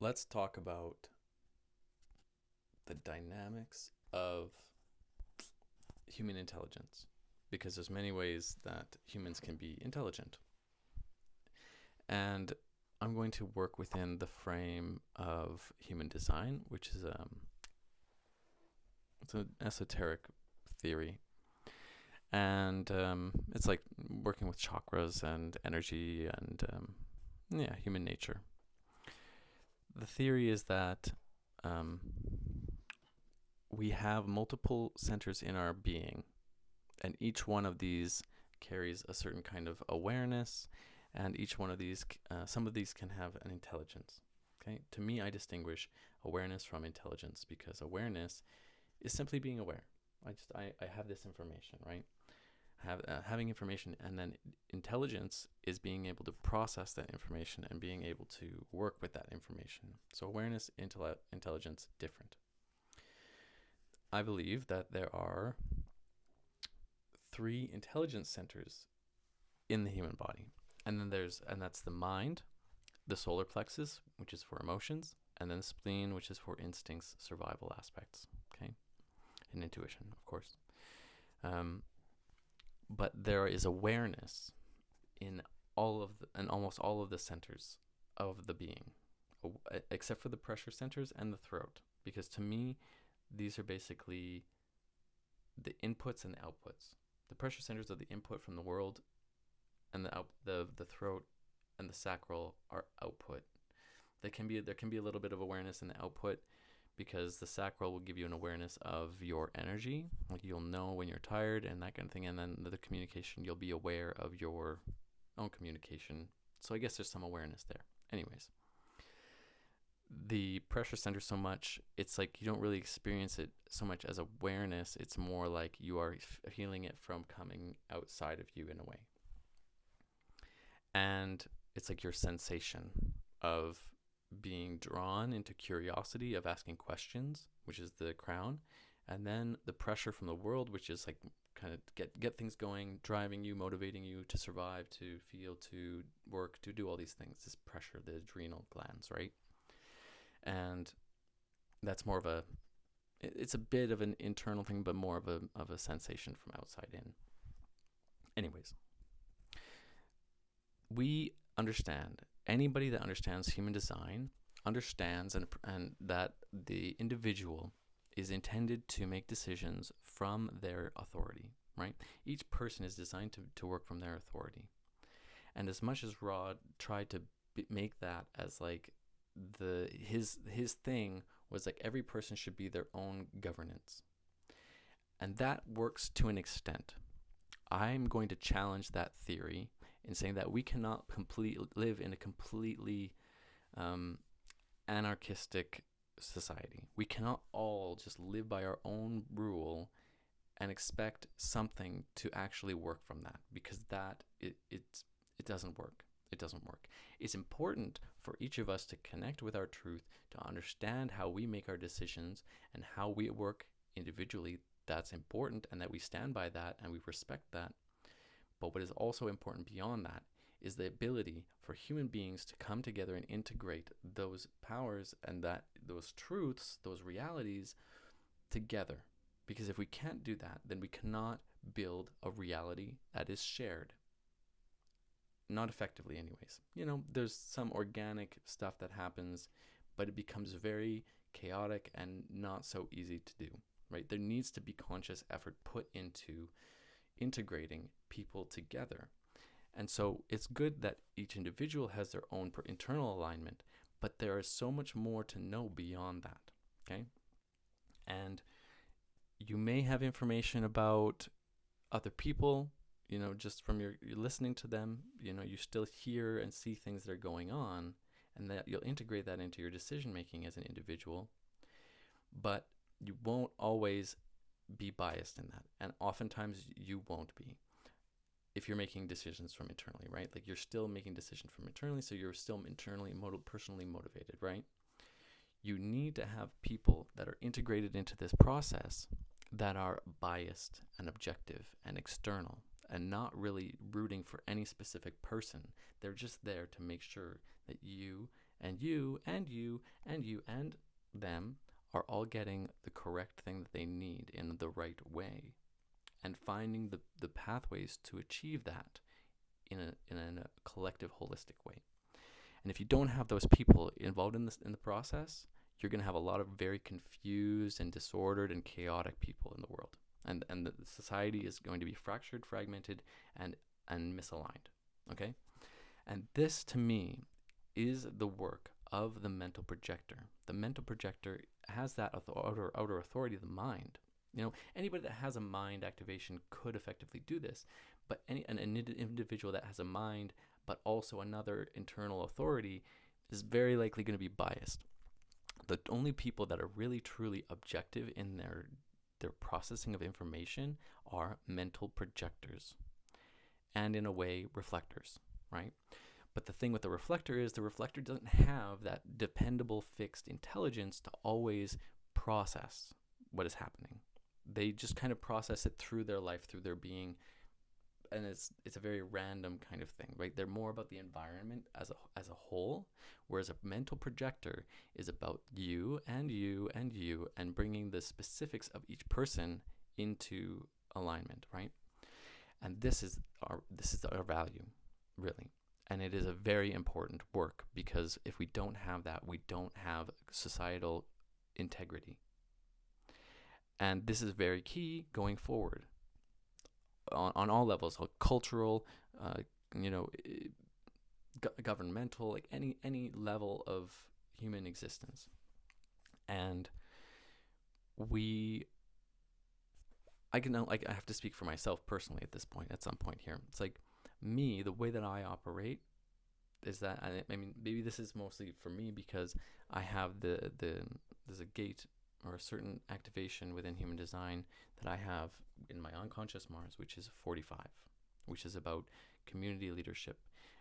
let's talk about the dynamics of human intelligence, because there's many ways that humans can be intelligent. And I'm going to work within the frame of human design, which is it's an esoteric theory. And it's like working with chakras and energy and human nature. The theory is that we have multiple centers in our being, and each one of these carries a certain kind of awareness, and each one of these, some of these can have an intelligence. Okay, to me, I distinguish awareness from intelligence, because awareness is simply being aware. I have this information, right? Having information, and then intelligence is being able to process that information and being able to work with that information. So awareness, intelligence, different. I believe that there are 3 intelligence centers in the human body, and that's the mind, the solar plexus, which is for emotions, and then the spleen, which is for instincts, survival aspects, okay, and intuition, of course. But there is awareness in almost all of the centers of the being, except for the pressure centers and the throat, because to me, these are basically the inputs and the outputs. The pressure centers are the input from the world, and the throat and the sacral are output. There can be a little bit of awareness in the output, because the sacral will give you an awareness of your energy, like you'll know when you're tired and that kind of thing, and then the communication, you'll be aware of your own communication. So I guess there's some awareness there. Anyways, the pressure center, so much, it's like you don't really experience it so much as awareness. It's more like you are feeling it from coming outside of you in a way. And it's like your sensation of being drawn into curiosity, of asking questions, which is the crown, and then the pressure from the world, which is like kind of get things going, driving you, motivating you to survive, to feel, to work, to do all these things. This pressure, the adrenal glands, right? And that's more of it's a bit of an internal thing, but more of a sensation from outside in. Anyways, we understand, anybody that understands human design understands and that the individual is intended to make decisions from their authority, right? Each person is designed to work from their authority. And as much as Rod tried to make that as like his thing was like every person should be their own governance. And that works to an extent. I'm going to challenge that theory in saying that we cannot live in a completely anarchistic society. We cannot all just live by our own rule and expect something to actually work from that, because that it doesn't work. It doesn't work. It's important for each of us to connect with our truth, to understand how we make our decisions and how we work individually. That's important, and that we stand by that and we respect that. But what is also important beyond that is the ability for human beings to come together and integrate those powers and those truths, those realities together. Because if we can't do that, then we cannot build a reality that is shared. Not effectively anyways. There's some organic stuff that happens, but it becomes very chaotic and not so easy to do, right? There needs to be conscious effort put into integrating people together. And so it's good that each individual has their own internal alignment, but there is so much more to know beyond that, okay? And you may have information about other people, just from you're listening to them, you still hear and see things that are going on, and that you'll integrate that into your decision making as an individual, but you won't always be biased in that. And oftentimes you won't be if you're making decisions from internally, right? Like you're still making decisions from internally, so you're still internally, personally motivated, right? You need to have people that are integrated into this process that are biased and objective and external and not really rooting for any specific person. They're just there to make sure that you And you and you and you and them are all getting the correct thing that they need in the right way, and finding the pathways to achieve that in a collective, holistic way. And if you don't have those people involved in the process, you're going to have a lot of very confused and disordered and chaotic people in the world. And the society is going to be fractured, fragmented, and misaligned. Okay? And this, to me, is the work of the mental projector. The mental projector has that outer authority of the mind. Anybody that has a mind activation could effectively do this, but an individual that has a mind but also another internal authority is very likely going to be biased. The only people that are really truly objective in their processing of information are mental projectors, and in a way reflectors, right? But the thing with the reflector is the reflector doesn't have that dependable fixed intelligence to always process what is happening. They just kind of process it through their life, through their being, and it's a very random kind of thing, right? They're more about the environment as a whole, whereas a mental projector is about you and you and you, and bringing the specifics of each person into alignment, right? And this is our value, really. And it is a very important work, because if we don't have that, we don't have societal integrity. And this is very key going forward on all levels, cultural, governmental, like any level of human existence. And I have to speak for myself personally at this point, at some point here. It's like me, the way that I operate is that, I mean, maybe this is mostly for me because I have there's a gate or a certain activation within human design that I have in my unconscious Mars, which is 45, which is about community leadership.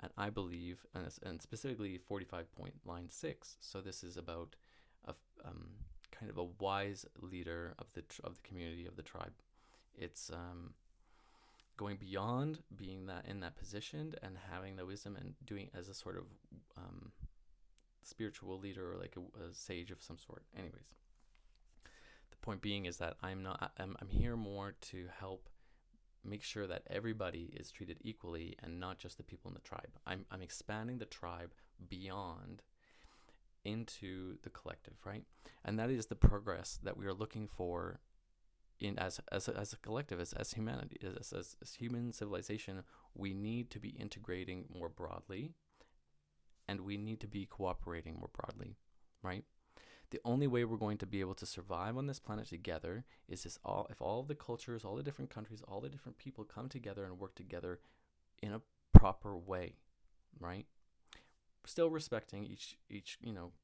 And I believe, and specifically 45.line 6, so this is about a kind of a wise leader of the community, of the tribe. It's going beyond being that in that position and having the wisdom and doing as a sort of spiritual leader, or like a sage of some sort. Anyways, the point being is that I'm here more to help make sure that everybody is treated equally, and not just the people in the tribe. I'm expanding the tribe beyond into the collective, right? And that is the progress that we are looking for in as a collective, as humanity, as human civilization. We need to be integrating more broadly, and we need to be cooperating more broadly, right? The only way we're going to be able to survive on this planet together is if all of the cultures, all the different countries, all the different people come together and work together in a proper way, right? Still respecting each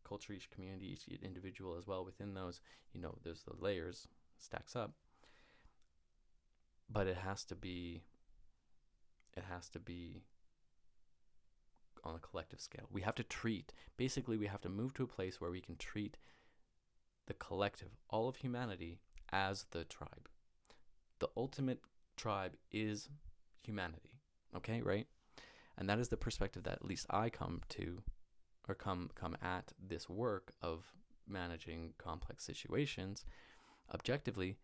culture, each community, each individual as well. Within those, there's the layers, stacks up. But it has to be on a collective scale. We have to move to a place where we can treat the collective, all of humanity, as the tribe. The ultimate tribe is humanity, okay, right? And that is the perspective that at least I come at this work of managing complex situations. Objectively,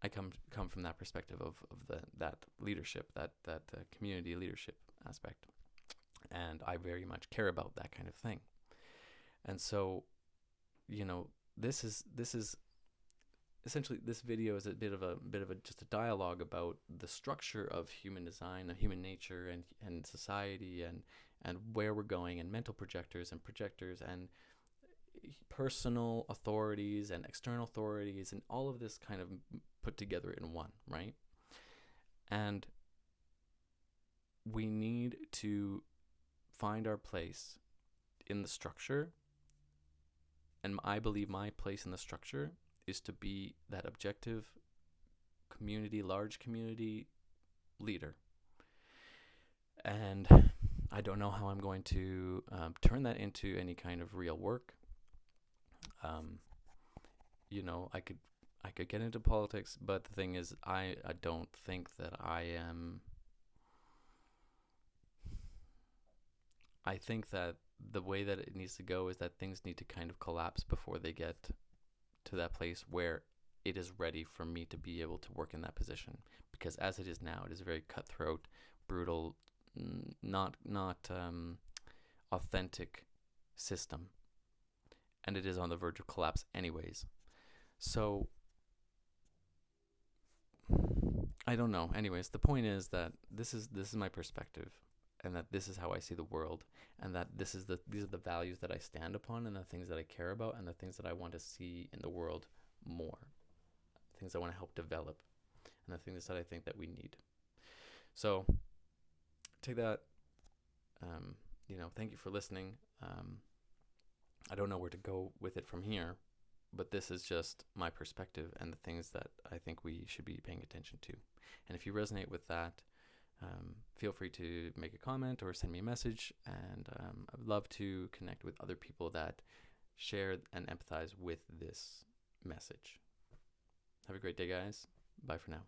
I come from that perspective of that leadership, that community leadership aspect, and I very much care about that kind of thing. And so, this is essentially, this video is a bit of a just a dialogue about the structure of human design, of human nature, and society, and where we're going, and mental projectors and personal authorities and external authorities, and all of this kind of put together in one, right? And we need to find our place in the structure, and I believe my place in the structure is to be that objective large community leader. And I don't know how I'm going to turn that into any kind of real work. I could get into politics, but the thing is, I don't think that I am. I think that the way that it needs to go is that things need to kind of collapse before they get to that place where it is ready for me to be able to work in that position. Because as it is now, it is a very cutthroat, brutal, not authentic system, and it is on the verge of collapse anyways. So I don't know. Anyways, the point is that this is my perspective, and that this is how I see the world, and that these are the values that I stand upon, and the things that I care about, and the things that I want to see in the world more, things I want to help develop, and the things that I think that we need. So take that. Thank you for listening. I don't know where to go with it from here, but this is just my perspective and the things that I think we should be paying attention to. And if you resonate with that, feel free to make a comment or send me a message. And I would love to connect with other people that share and empathize with this message. Have a great day, guys. Bye for now.